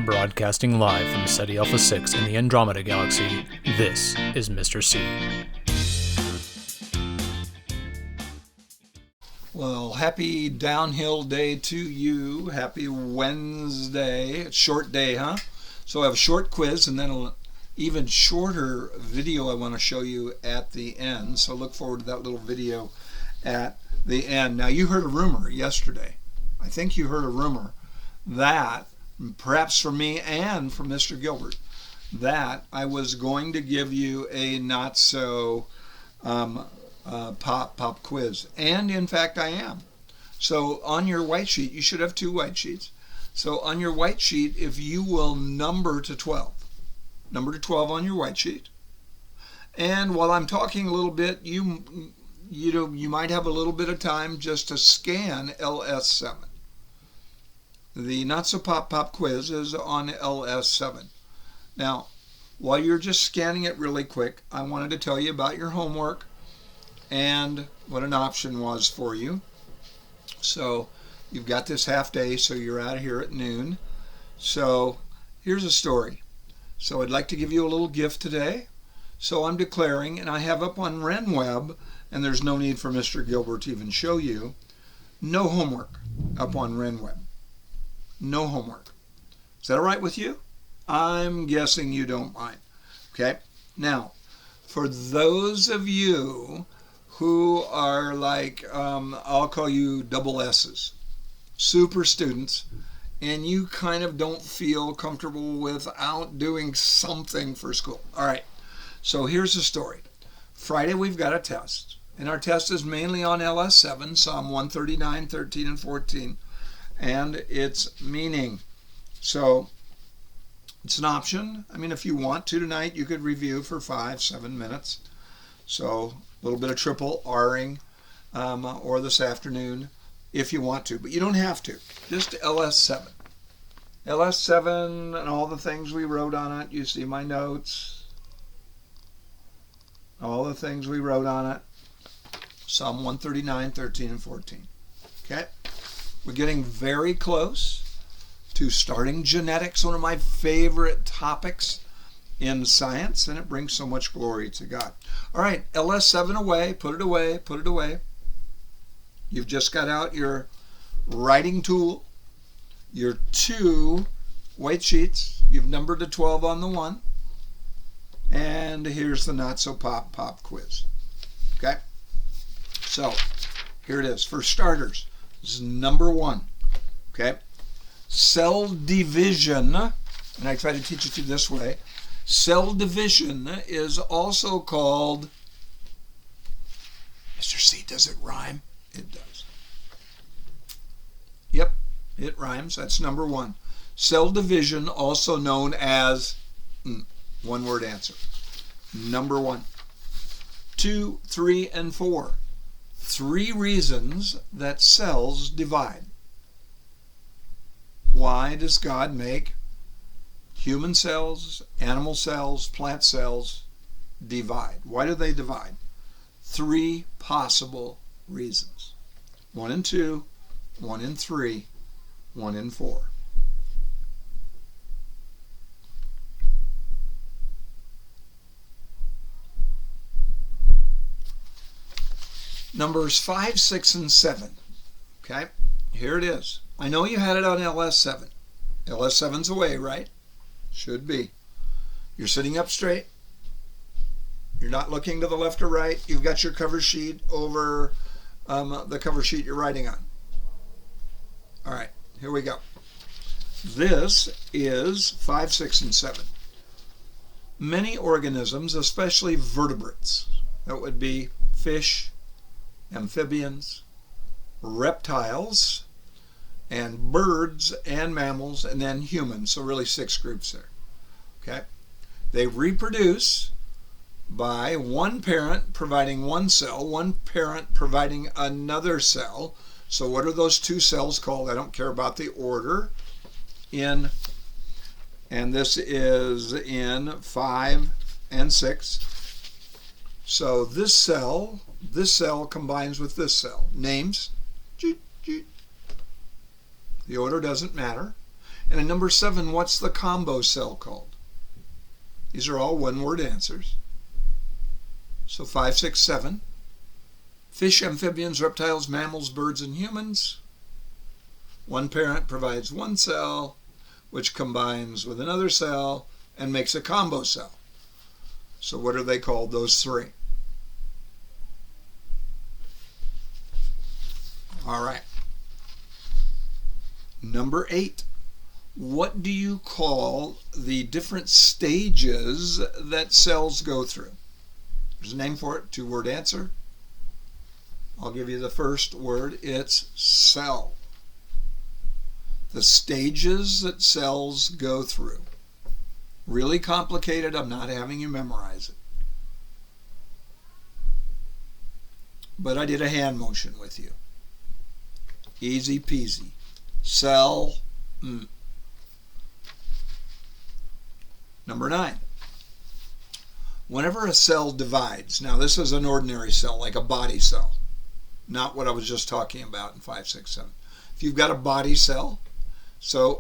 Broadcasting live from SETI Alpha 6 in the Andromeda Galaxy, this is Mr. C. Well, happy downhill day to you. Happy Wednesday. It's a short day, huh? So I have a short quiz and then an even shorter video I want to show you at the end. So look forward to that little video at the end. Now, you heard a rumor yesterday. I think you heard a rumor that, perhaps from me and from Mr. Gilbert, that I was going to give you a not so pop quiz. And in fact, I am. So on your white sheet, you should have two white sheets. So on your white sheet, if you will number to 12 on your white sheet. And while I'm talking a little bit, you might have a little bit of time just to scan LS7. The Not So Pop quiz is on LS7. Now, while you're just scanning it really quick, I wanted to tell you about your homework and what an option was for you. So you've got this half day, so you're out of here at noon. So here's a story. So I'd like to give you a little gift today. So I'm declaring, and I have up on RenWeb, and there's no need for Mr. Gilbert to even show you, no homework up on RenWeb. No homework. Is that all right with you? I'm guessing you don't mind. Okay? Now, for those of you who are like, I'll call you double S's, super students, and you kind of don't feel comfortable without doing something for school. All right. So here's the story. Friday we've got a test, and our test is mainly on LS7, Psalm 139, 13, and 14. And its meaning. So it's an option. I mean, if you want to tonight, you could review for 5-7 minutes. So a little bit of triple R-ing, or this afternoon if you want to, but you don't have to. Just LS7. LS7 and all the things we wrote on it. You see my notes. All the things we wrote on it. Psalm 139, 13, and 14. Okay? We're getting very close to starting genetics, one of my favorite topics in science, and it brings so much glory to God. All right, LS7 away, put it away, put it away. You've just got out your writing tool, your two white sheets. You've numbered to 12 on the one. And here's the Not So Pop quiz. Okay? So, here it is. For starters, this is number one, okay? Cell division, and I try to teach it to you this way. Cell division is also called, Mr. C, does it rhyme? It does. Yep, it rhymes. That's number one. Cell division, also known as, one-word answer. Number one. 2, 3, and 4. 3 reasons that cells divide. Why does God make human cells, animal cells, plant cells divide? Why do they divide? 3 possible reasons. 1 and 2, 1 and 3, 1 and 4. Numbers 5, 6, and 7. Okay, here it is. I know you had it on LS7. LS7's away, right? Should be. You're sitting up straight. You're not looking to the left or right. You've got your cover sheet over the cover sheet you're writing on. All right, here we go. This is 5, 6, and 7. Many organisms, especially vertebrates, that would be fish, amphibians, reptiles, and birds and mammals, and then humans. So really 6 groups there. Okay? They reproduce by one parent providing one cell, one parent providing another cell. So what are those 2 cells called? I don't care about the order. And this is in 5 and 6. So this cell combines with this cell. Names, the order doesn't matter. And in number 7, what's the combo cell called? These are all one-word answers. So 5, 6, 7. Fish, amphibians, reptiles, mammals, birds, and humans. One parent provides one cell, which combines with another cell and makes a combo cell. So what are they called, those 3? All right. Number 8. What do you call the different stages that cells go through? There's a name for it, 2-word answer. I'll give you the first word. It's cell. The stages that cells go through. Really complicated. I'm not having you memorize it. But I did a hand motion with you. Easy peasy. Cell. Number 9. Whenever a cell divides, now this is an ordinary cell, like a body cell, not what I was just talking about in 5, 6, 7. If you've got a body cell,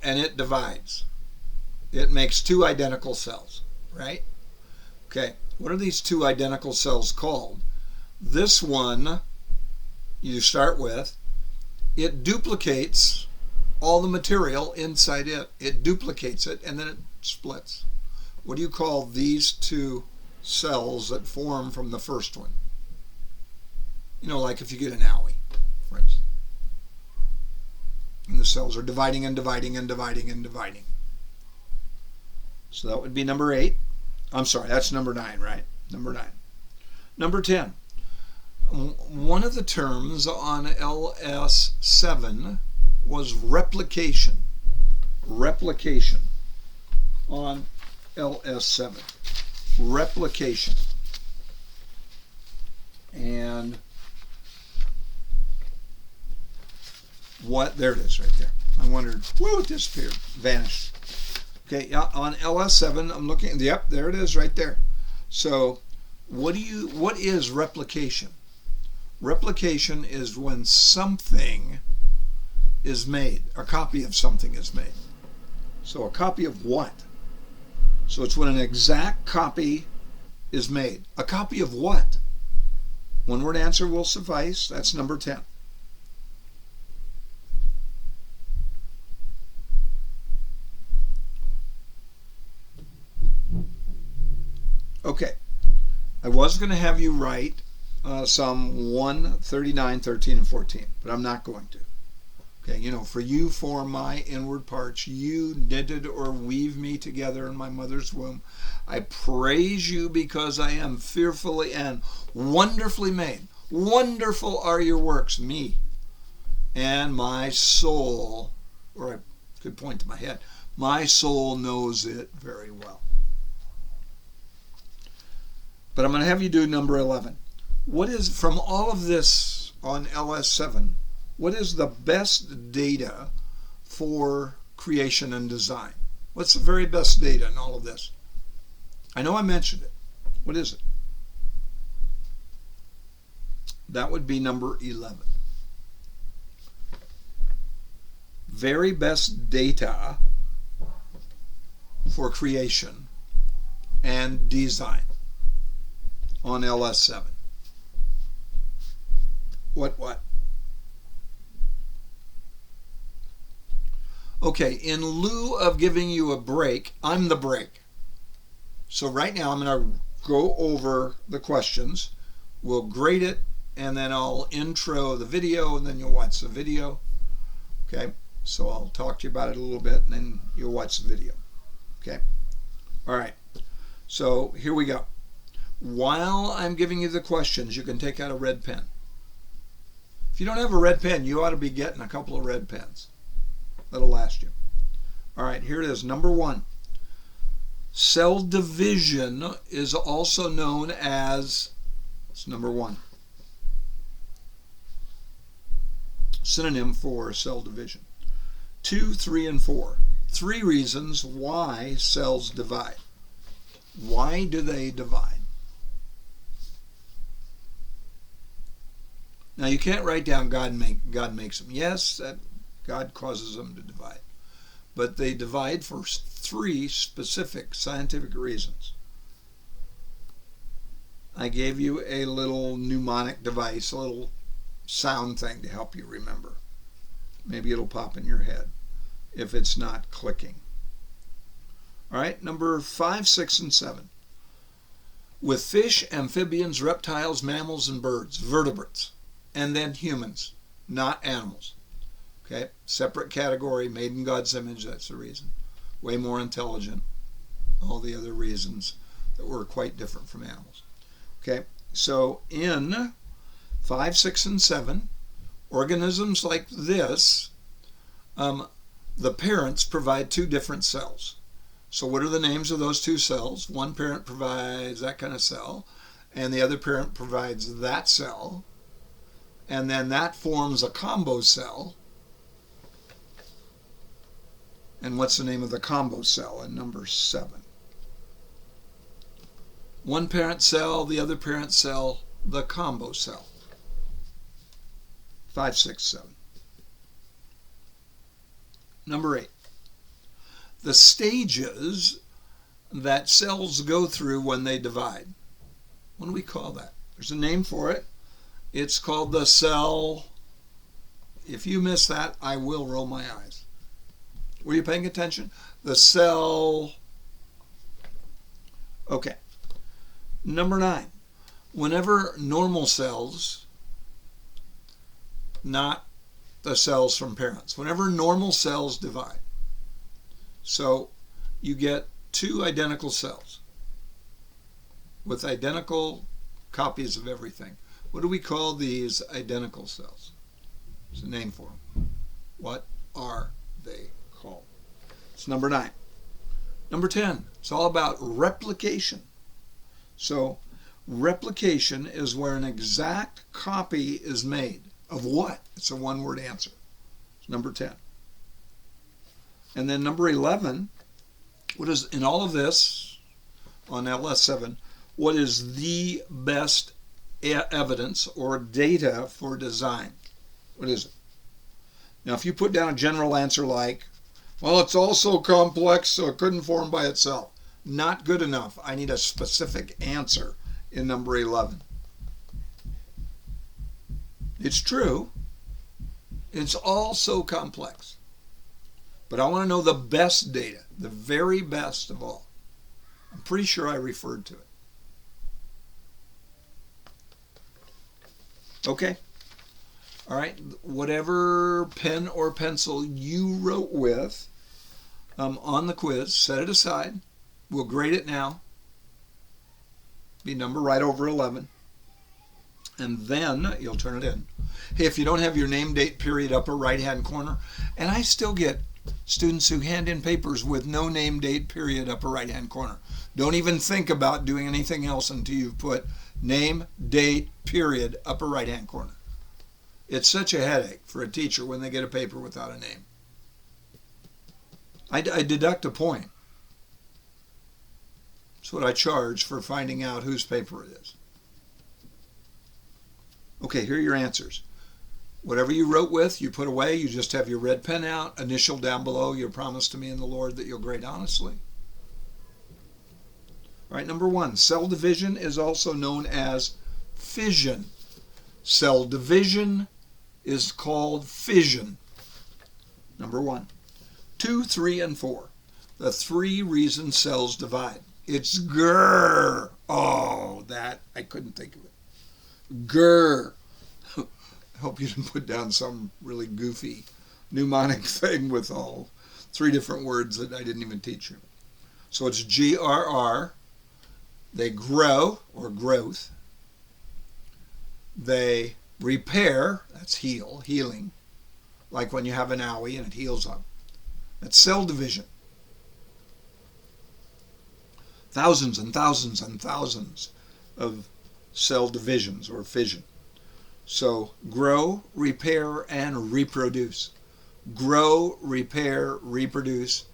and it divides, it makes 2 identical cells, right? Okay, what are these 2 identical cells called? This one, you start with, it duplicates all the material inside it. It duplicates it, and then it splits. What do you call these 2 cells that form from the first one? You know, like if you get an owie, for instance. And the cells are dividing and dividing and dividing and dividing. So that would be number 8. I'm sorry, that's number 9, right? Number 9. Number 10. One of the terms on LS7 was replication. Replication on LS7. Replication. And what? There it is right there. I wondered, whoa, it disappeared, vanished. Okay, yeah, on LS7, I'm looking, yep, there it is right there. So what is replication? Replication is when something is made, a copy of something is made. So a copy of what? So it's when an exact copy is made. A copy of what? One-word answer will suffice. That's number 10. Okay, I was going to have you write some 1, 39, 13, and 14, but I'm not going to. Okay, you know, for you form my inward parts, you knitted or weave me together in my mother's womb. I praise you because I am fearfully and wonderfully made. Wonderful are your works, me. And my soul, or I could point to my head, my soul knows it very well. But I'm going to have you do number 11. What is, from all of this on LS7, what is the best data for creation and design? What's the very best data in all of this? I know I mentioned it. What is it? That would be number 11. Very best data for creation and design on LS7. What? Okay, in lieu of giving you a break, I'm the break. So right now I'm going to go over the questions. We'll grade it, and then I'll intro the video, and then you'll watch the video. Okay, so I'll talk to you about it a little bit, and then you'll watch the video. Okay, all right. So here we go. While I'm giving you the questions, you can take out a red pen. If you don't have a red pen, you ought to be getting a couple of red pens. That'll last you. All right, here it is. Number 1. Cell division is also known as, it's number 1. Synonym for cell division. 2, 3, and 4. 3 reasons why cells divide. Why do they divide? Now you can't write down God makes them. Yes, that God causes them to divide. but they divide for 3 specific scientific reasons. I gave you a little mnemonic device, a little sound thing to help you remember. Maybe it'll pop in your head if it's not clicking. All right, number 5, 6, and 7. With fish, amphibians, reptiles, mammals, and birds, vertebrates, and then humans, not animals. Okay, separate category, made in God's image, that's the reason. Way more intelligent. All the other reasons that we're quite different from animals. Okay, so in 5, 6, and 7, organisms like this, the parents provide 2 different cells. So what are the names of those 2 cells? One parent provides that kind of cell, and the other parent provides that cell, and then that forms a combo cell. And what's the name of the combo cell in number 7? One parent cell, the other parent cell, the combo cell. 5, 6, 7. Number 8. The stages that cells go through when they divide. What do we call that? There's a name for it. It's called the cell. If you miss that, I will roll my eyes. Were you paying attention? The cell. Okay. Number 9. Whenever normal cells, not the cells from parents, whenever normal cells divide, so you get 2 identical cells with identical copies of everything. What do we call these identical cells? There's a name for them. What are they called? It's number 9. Number 10, it's all about replication. So replication is where an exact copy is made. Of what? It's a one-word answer. It's number 10. And then number 11, what is, in all of this, on LS7, what is the best evidence or data for design? What is it? Now, if you put down a general answer like, well, it's all so complex, so it couldn't form by itself. Not good enough. I need a specific answer in number 11. It's true. It's all so complex. But I want to know the best data, the very best of all. I'm pretty sure I referred to it. Okay. All right. Whatever pen or pencil you wrote with on the quiz, set it aside. We'll grade it now. Be number right over 11. And then you'll turn it in. Hey, if you don't have your name, date, period, upper right-hand corner, and I still get students who hand in papers with no name, date, period, upper right-hand corner. Don't even think about doing anything else until you've put name, date, period, upper right-hand corner. It's such a headache for a teacher when they get a paper without a name. I deduct a point. That's what I charge for finding out whose paper it is. Okay, here are your answers. Whatever you wrote with, you put away. You just have your red pen out, initial down below your promise to me in the Lord that you'll grade honestly. All right, number 1, cell division is also known as fission. Cell division is called fission. Number 1. 2, 3, and 4. The 3 reasons cells divide. It's grrr. Oh, that, I couldn't think of it. Grrr. I hope you didn't put down some really goofy mnemonic thing with all 3 different words that I didn't even teach you. So it's GRR. They grow, or growth. They repair, that's heal, healing. Like when you have an owie and it heals up. That's cell division. Thousands and thousands and thousands of cell divisions or fission. So grow, repair, and reproduce. Grow, repair, reproduce.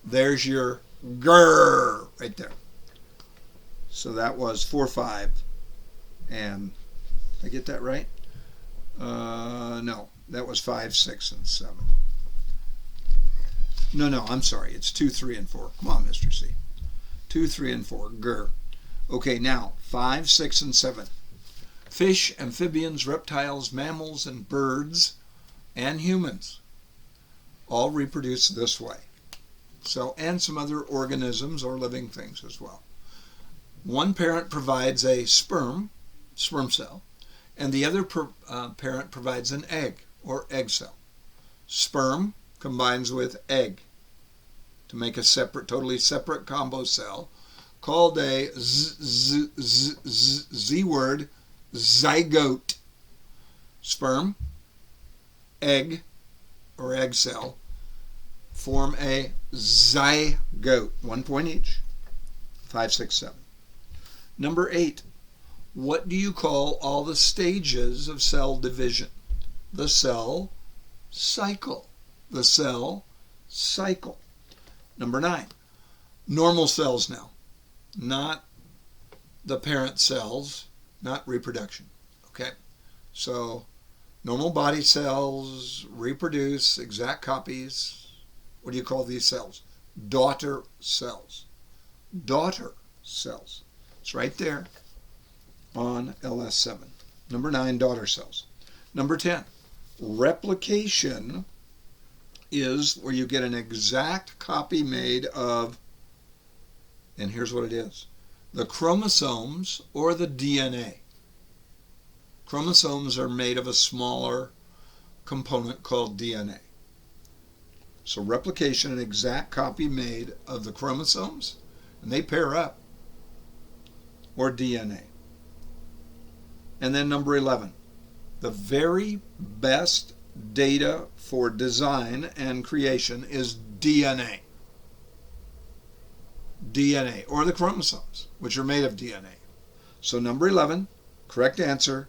There's your grrr right there. So that was 4, 5, and did I get that right? No, that was 5, 6, and 7. No, I'm sorry. It's 2, 3, and 4. Come on, Mr. C. 2, 3, and 4. Grr. Okay, now 5, 6, and 7. Fish, amphibians, reptiles, mammals, and birds, and humans all reproduce this way. So, and some other organisms or living things as well. One parent provides a sperm cell, and the other parent provides an egg or egg cell. Sperm combines with egg to make a totally separate combo cell called a Z word, zygote. Sperm, egg or egg cell form a zygote, 1 point each. 5, 6, 7. Number 8, what do you call all the stages of cell division? The cell cycle. The cell cycle. Number 9, normal cells now, not the parent cells, not reproduction. Okay, so normal body cells reproduce exact copies. What do you call these cells? Daughter cells. Daughter cells. It's right there on LS7. Number 9, daughter cells. Number 10, replication is where you get an exact copy made of, and here's what it is, the chromosomes or the DNA. Chromosomes are made of a smaller component called DNA. So replication, an exact copy made of the chromosomes, and they pair up, or DNA. And then number 11, the very best data for design and creation is DNA. DNA, or the chromosomes, which are made of DNA. So number 11, correct answer,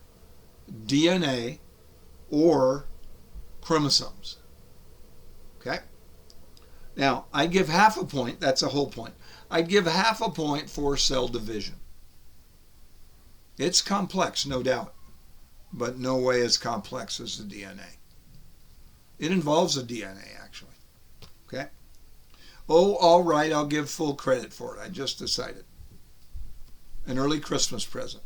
DNA or chromosomes. Okay? Now, I'd give half a point, that's a whole point. I'd give half a point for cell division. It's complex, no doubt, but no way as complex as the DNA. It involves the DNA, actually. Okay? Oh, all right, I'll give full credit for it. I just decided. An early Christmas present.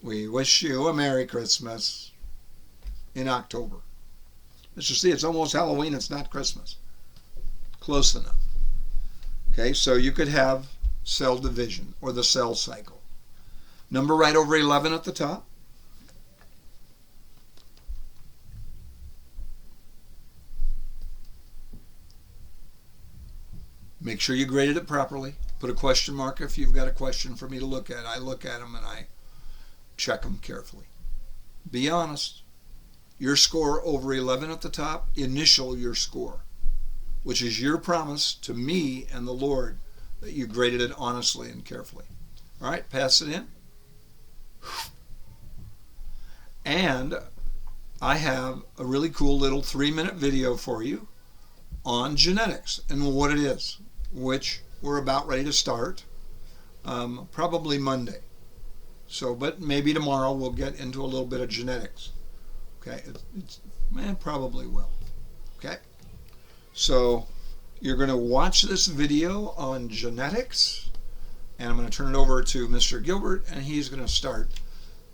We wish you a Merry Christmas in October. Mr. C, it's almost Halloween, it's not Christmas. Close enough. Okay, so you could have cell division or the cell cycle. Number right over 11 at the top. Make sure you graded it properly. Put a question mark if you've got a question for me to look at. I look at them and I check them carefully. Be honest. Your score over 11 at the top, initial your score, which is your promise to me and the Lord that you graded it honestly and carefully. All right, pass it in. And I have a really cool little 3-minute video for you on genetics and what it is, which we're about ready to start, probably Monday. So, but maybe tomorrow we'll get into a little bit of genetics. Okay, probably will. Okay, so you're going to watch this video on genetics, and I'm going to turn it over to Mr. Gilbert, and he's going to start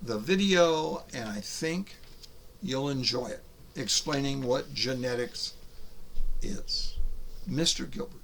the video, and I think you'll enjoy it, explaining what genetics is. Mr. Gilbert.